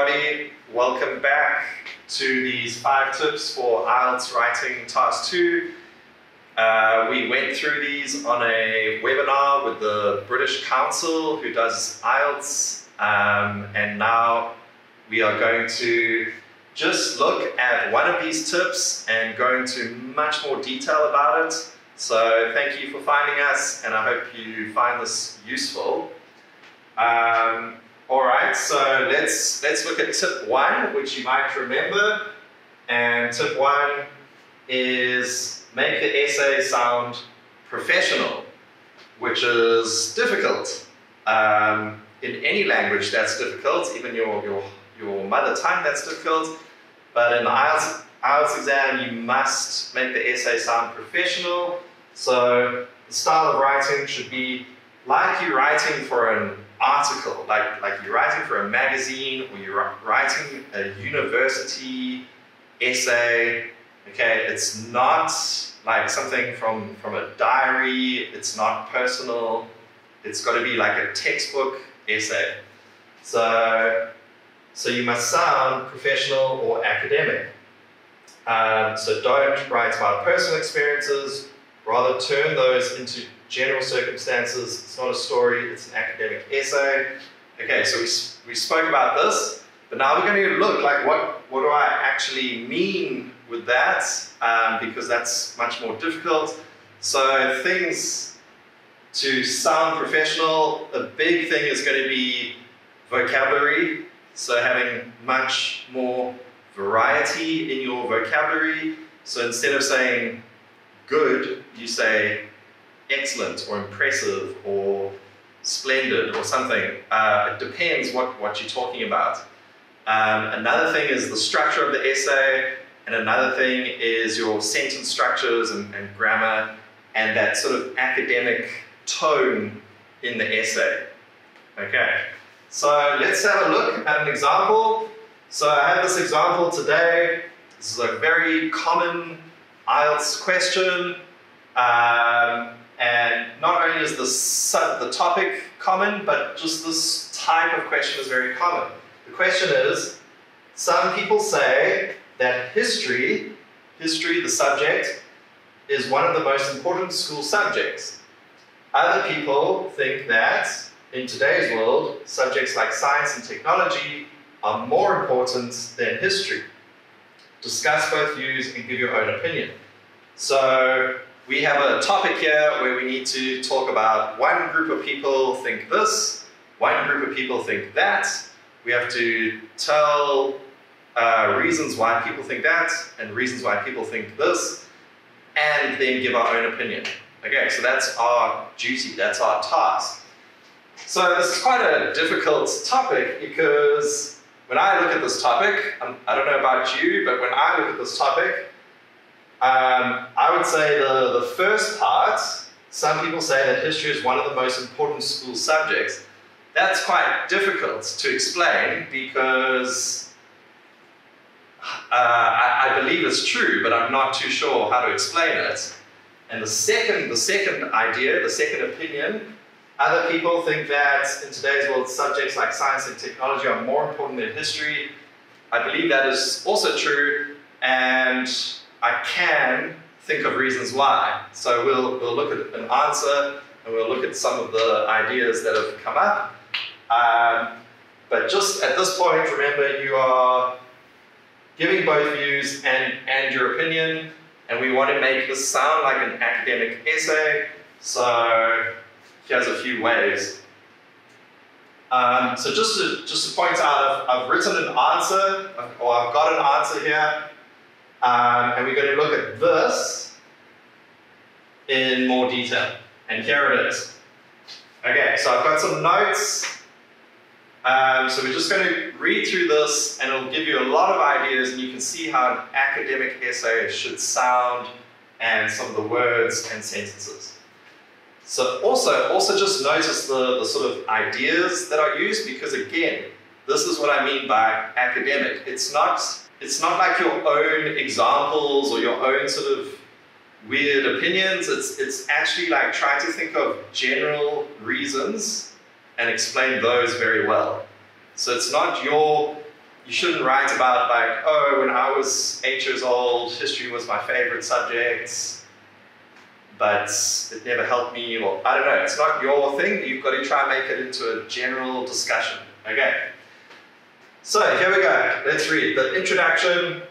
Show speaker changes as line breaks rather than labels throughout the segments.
everybody. Welcome back to these 5 tips for IELTS Writing Task 2. We went through these on a webinar with the British Council who does IELTS, and now we are going to just look at one of these tips and go into much more detail about it. So thank you for finding us, and I hope you find this useful. Alright, so let's look at tip 1, which you might remember. And tip 1 is make the essay sound professional, which is difficult. In any language that's difficult, even your mother tongue that's difficult. But in the IELTS exam, you must make the essay sound professional. So the style of writing should be like you're writing for an article, like you're writing for a magazine, or you're writing a university essay. Okay, it's not like something from a diary. It's not personal. It's got to be like a textbook essay. So you must sound professional or academic. So don't write about personal experiences. Rather turn those into general circumstances. It's not a story, it's an academic essay. Okay, so we spoke about this, but now we're going to look like what do I actually mean with that, because that's much more difficult. So things to sound professional, a big thing is going to be vocabulary. So having much more variety in your vocabulary. So instead of saying good, you say excellent or impressive or splendid or something. It depends what you're talking about. Another thing is the structure of the essay, and another thing is your sentence structures and grammar, and that sort of academic tone in the essay. Okay, so let's have a look at an example. So I have this example today. This is a very common IELTS question. And not only is the topic common, but just this type of question is very common. The question is, some people say that history, the subject, is one of the most important school subjects. Other people think that, in today's world, subjects like science and technology are more important than history. Discuss both views and give your own opinion. So we have a topic here where we need to talk about one group of people think this, one group of people think that. We have to tell reasons why people think that and reasons why people think this, and then give our own opinion. Okay, so that's our duty, that's our task. So this is quite a difficult topic, because when I look at this topic, I don't know about you, but when I look at this topic, I would say the first part, some people say that history is one of the most important school subjects. That's quite difficult to explain, because I believe it's true, but I'm not too sure how to explain it. And the second idea, the second opinion, other people think that in today's world, subjects like science and technology are more important than history. I believe that is also true, and I can think of reasons why. So we'll look at an answer, and we'll look at some of the ideas that have come up. But just at this point, remember, you are giving both views and your opinion, and we want to make this sound like an academic essay. So here's a few ways. So just to point out, I've written an answer, or I've got an answer here. And we're going to look at this in more detail. And here it is. Okay, so I've got some notes. So we're just going to read through this, and it'll give you a lot of ideas, and you can see how an academic essay should sound, and some of the words and sentences. So also just notice the sort of ideas that are used, because again, this is what I mean by academic. It's not like your own examples or your own sort of weird opinions. It's actually like try to think of general reasons and explain those very well. So it's not your you shouldn't write about like, oh, when I was 8 years old, history was my favorite subject, but it never helped me, or I don't know, it's not your thing. You've got to try and make it into a general discussion. Okay. So here we go. Let's read the introduction.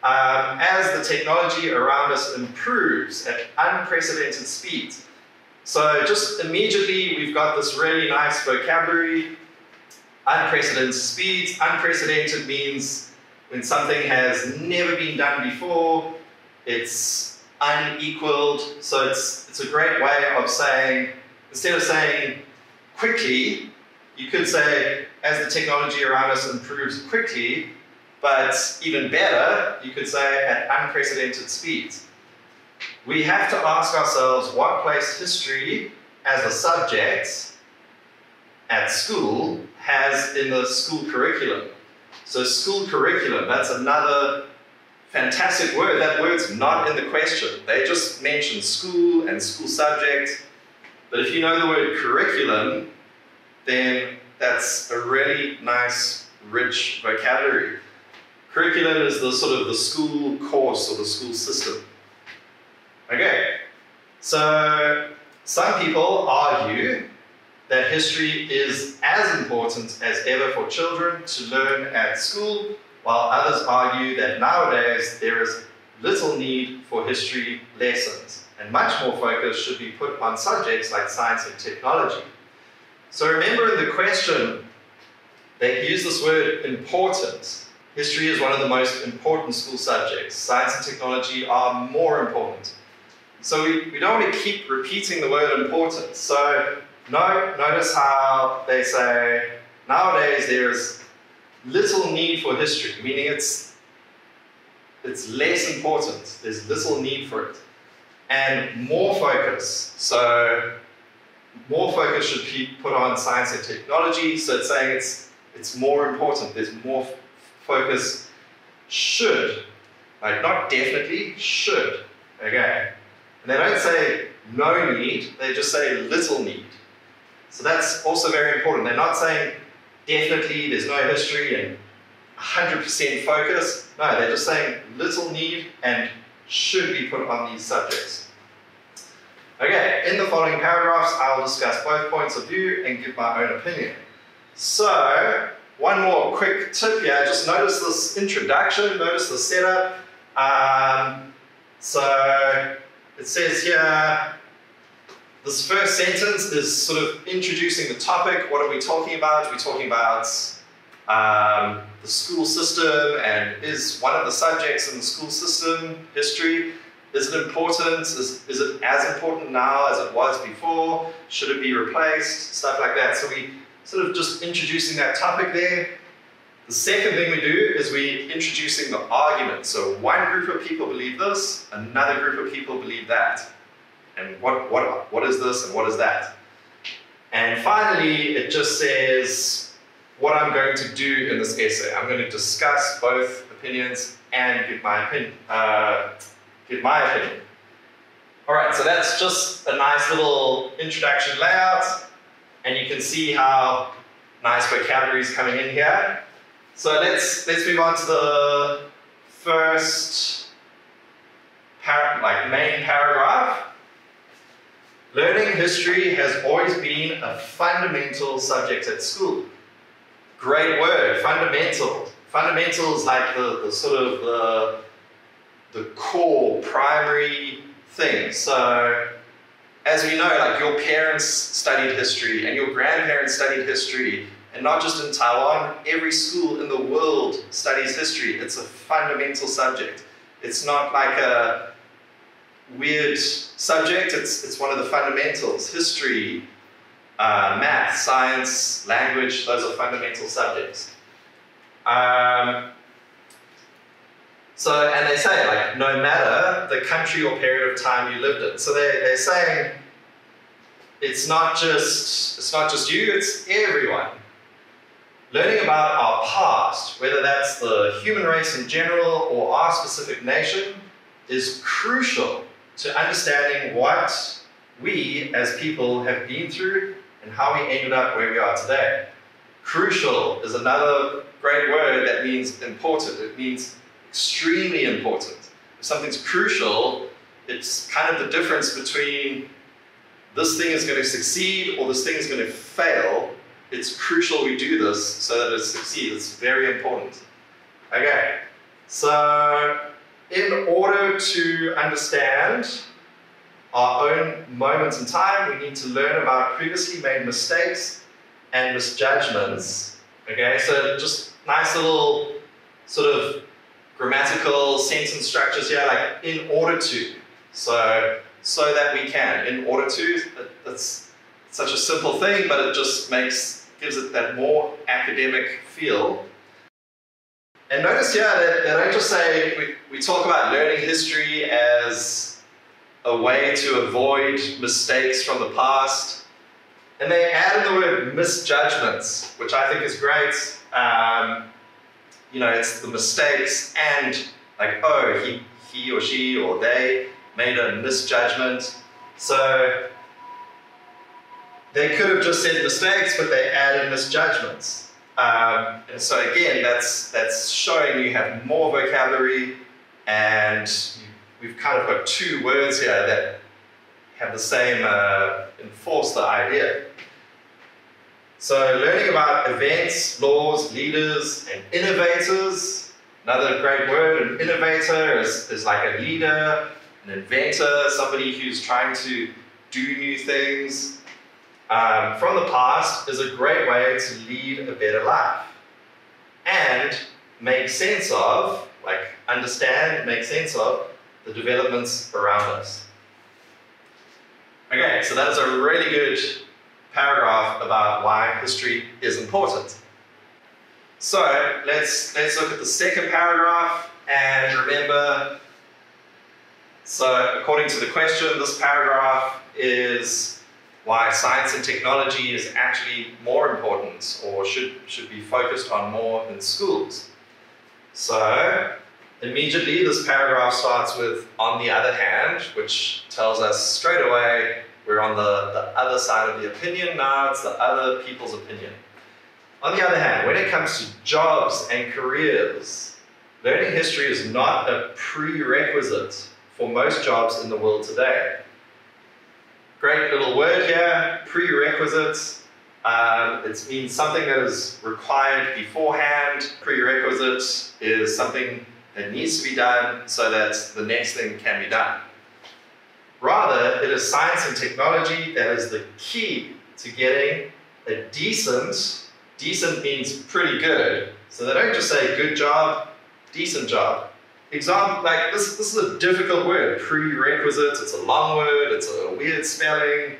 As the technology around us improves at unprecedented speeds. So just immediately we've got this really nice vocabulary. Unprecedented speeds. Unprecedented means when something has never been done before, it's unequaled. So it's a great way of saying, instead of saying quickly, you could say, as the technology around us improves quickly, but even better, you could say at unprecedented speeds. We have to ask ourselves what place history as a subject at school has in the school curriculum. So school curriculum, that's another fantastic word. That word's not in the question. They just mention school and school subject. But if you know the word curriculum, then that's a really nice, rich vocabulary. Curriculum is the sort of the school course or the school system. Okay, so some people argue that history is as important as ever for children to learn at school, while others argue that nowadays there is little need for history lessons, and much more focus should be put on subjects like science and technology. So remember in the question, they use this word important. History is one of the most important school subjects. Science and technology are more important. So we don't want to keep repeating the word important. So notice how they say, nowadays there is little need for history, meaning it's less important. There's little need for it. And more focus. So more focus should be put on science and technology. So it's saying it's more important. There's more focus. Should, like not definitely, should. Okay. And they don't say no need, they just say little need. So that's also very important. They're not saying definitely there's no history and 100% focus. No, they're just saying little need and should be put on these subjects. Okay, in the following paragraphs, I will discuss both points of view and give my own opinion. So, one more quick tip here. Just notice this introduction, notice the setup. So, it says here, this first sentence is sort of introducing the topic. What are we talking about? We're talking about the school system, and is one of the subjects in the school system history. Is it important? Is it as important now as it was before? Should it be replaced? Stuff like that. So we sort of just introducing that topic there. The second thing we do is we introducing the argument. So one group of people believe this, another group of people believe that. And what is this and what is that? And finally, it just says what I'm going to do in this essay. I'm going to discuss both opinions and give my opinion. All right, so that's just a nice little introduction layout, and you can see how nice vocabulary is coming in here. So let's move on to the first main paragraph. Learning history has always been a fundamental subject at school. Great word, fundamental. Fundamental is like the sort of the core, primary thing. So, as we know, like your parents studied history and your grandparents studied history, and not just in Taiwan, every school in the world studies history. It's a fundamental subject. It's not like a weird subject, it's one of the fundamentals. History, math, science, language, those are fundamental subjects. And they say, like, no matter the country or period of time you lived in. So they're saying it's not just you, it's everyone. Learning about our past, whether that's the human race in general or our specific nation, is crucial to understanding what we as people have been through and how we ended up where we are today. Crucial is another great word that means important. It means extremely important. If something's crucial, it's kind of the difference between this thing is going to succeed or this thing is going to fail. It's crucial we do this so that it succeeds. It's very important. Okay, so in order to understand our own moments in time, we need to learn about previously made mistakes and misjudgments. Okay, so just nice little sort of grammatical sentence structures here, like in order to. So that we can, in order to. That's such a simple thing, but it just gives it that more academic feel. And notice here that they don't just say, we talk about learning history as a way to avoid mistakes from the past. And they added the word misjudgments, which I think is great. You know, it's the mistakes and like, oh, he or she or they made a misjudgment. So they could have just said mistakes, but they added misjudgments. And so again, that's showing you have more vocabulary, and we've kind of got two words here that have the same, enforce the idea. So learning about events, laws, leaders, and innovators. Another great word, an innovator is like a leader, an inventor, somebody who's trying to do new things. From the past is a great way to lead a better life and make sense of, like understand, make sense of the developments around us. Okay, so that is a really good paragraph about why history is important. So let's look at the second paragraph and remember, so according to the question, this paragraph is why science and technology is actually more important or should be focused on more in schools. So immediately this paragraph starts with on the other hand, which tells us straight away we're on the other side of the opinion now, it's the other people's opinion. On the other hand, when it comes to jobs and careers, learning history is not a prerequisite for most jobs in the world today. Great little word here, prerequisites. It means something that is required beforehand. Prerequisite is something that needs to be done so that the next thing can be done. Rather, it is science and technology that is the key to getting a decent means pretty good. So they don't just say good job, decent job. Example, like this is a difficult word, prerequisite, it's a long word, it's a weird spelling,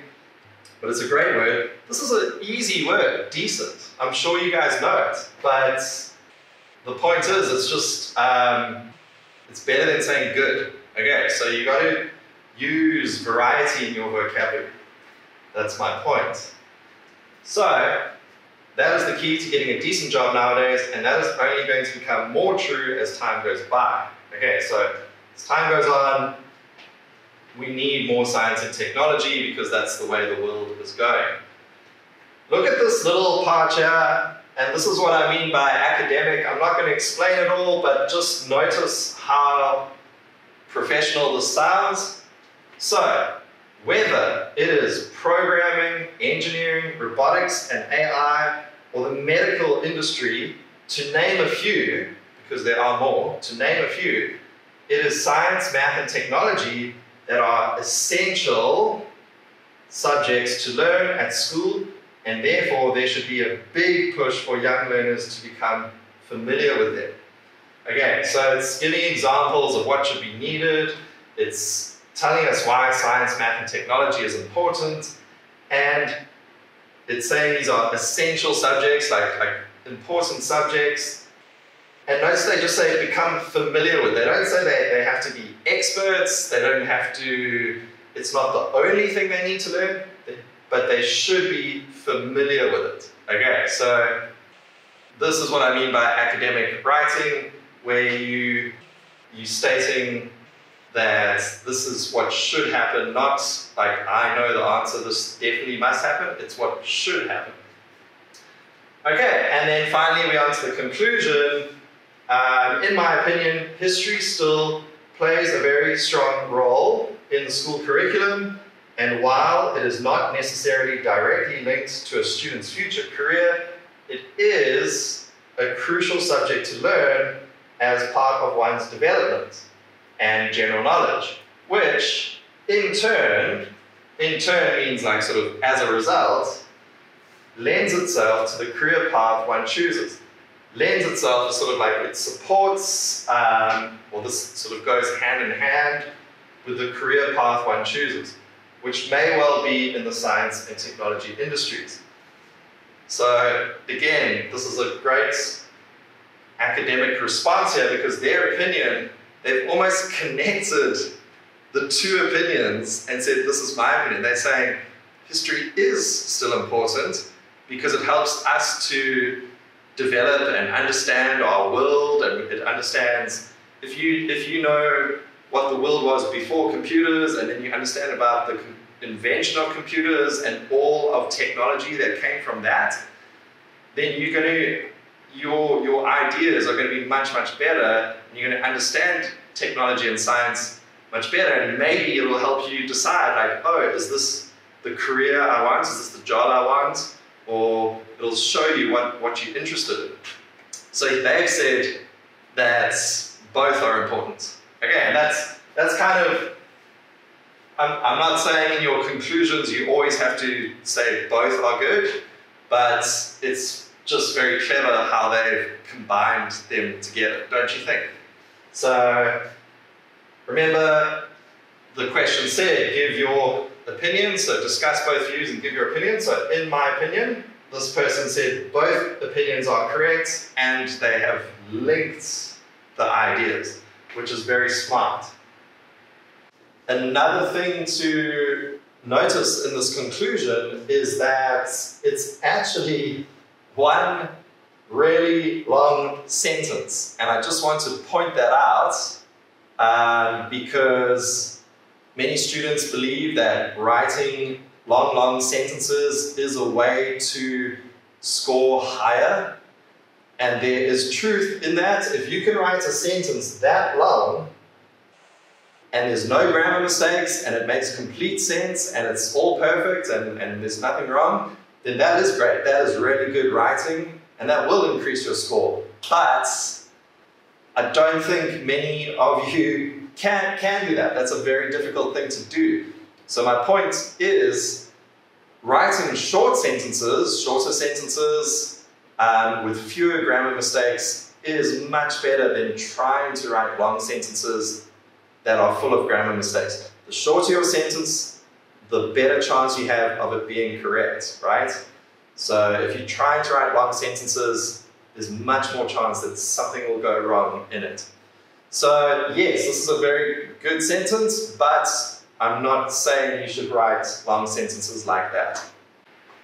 but it's a great word. This is an easy word, decent. I'm sure you guys know it, but the point is, it's just, it's better than saying good. Okay, so you got to use variety in your vocabulary. That's my point. So, that is the key to getting a decent job nowadays, and that is only going to become more true as time goes by. Okay, so as time goes on, we need more science and technology because that's the way the world is going. Look at this little part here, and this is what I mean by academic. I'm not going to explain it all, but just notice how professional this sounds. So, whether it is programming, engineering, robotics, and AI, or the medical industry, to name a few, because there are more, to name a few, it is science, math, and technology that are essential subjects to learn at school, and therefore there should be a big push for young learners to become familiar with them. Okay, so it's giving examples of what should be needed, it's telling us why science, math, and technology is important, and it's saying these are essential subjects, like important subjects. And notice they just say become familiar with. They don't say they have to be experts, they don't have to, it's not the only thing they need to learn, but they should be familiar with it. Okay, so this is what I mean by academic writing, where you're stating that this is what should happen, not like I know the answer, this definitely must happen, it's what should happen. Okay, and then finally we're on to the conclusion. In my opinion, history still plays a very strong role in the school curriculum, and while it is not necessarily directly linked to a student's future career, it is a crucial subject to learn as part of one's development and general knowledge, which in turn means like sort of as a result, lends itself to the career path one chooses. Lends itself is sort of like it supports, or this sort of goes hand in hand with the career path one chooses, which may well be in the science and technology industries. So again, this is a great academic response here because their opinion, they've almost connected the two opinions and said, this is my opinion. They're saying history is still important because it helps us to develop and understand our world, and it understands, if you know what the world was before computers, and then you understand about the invention of computers and all of technology that came from that, then you're going to, your ideas are going to be much, much better, and you're going to understand technology and science much better, and maybe it will help you decide, like, oh, is this the career I want? Is this the job I want? Or it'll show you what you're interested in. So they've said that both are important. Okay, and that's kind of, I'm not saying in your conclusions you always have to say both are good, but it's just very clever how they've combined them together, don't you think? So remember, the question said, give your opinion, so discuss both views and give your opinion. So in my opinion, this person said both opinions are correct and they have linked the ideas, which is very smart. Another thing to notice in this conclusion is that it's actually one really long sentence, and I just want to point that out because many students believe that writing long sentences is a way to score higher, and there is truth in that. If you can write a sentence that long and there's no grammar mistakes and it makes complete sense and it's all perfect and there's nothing wrong, then that is great. That is really good writing and that will increase your score. But I don't think many of you can do that. That's a very difficult thing to do. So my point is, writing shorter sentences with fewer grammar mistakes is much better than trying to write long sentences that are full of grammar mistakes. The shorter your sentence, the better chance you have of it being correct, right? So if you're trying to write long sentences, there's much more chance that something will go wrong in it. So yes, this is a very good sentence, but I'm not saying you should write long sentences like that.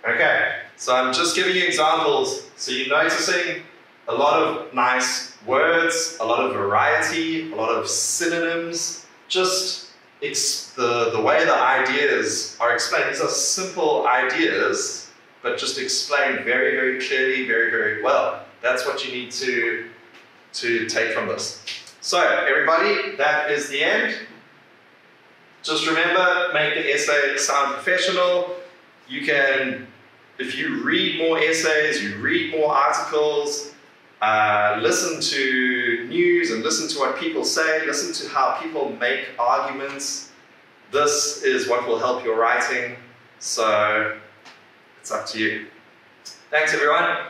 Okay, so I'm just giving you examples. So you're noticing a lot of nice words, a lot of variety, a lot of synonyms, just the way the ideas are explained. These are simple ideas, but just explained very, very clearly, very, very well. That's what you need to take from this. So everybody, that is the end. Just remember, make the essay sound professional. You can, if you read more essays, you read more articles, listen to news and listen to what people say, listen to how people make arguments. This is what will help your writing. So it's up to you. Thanks everyone.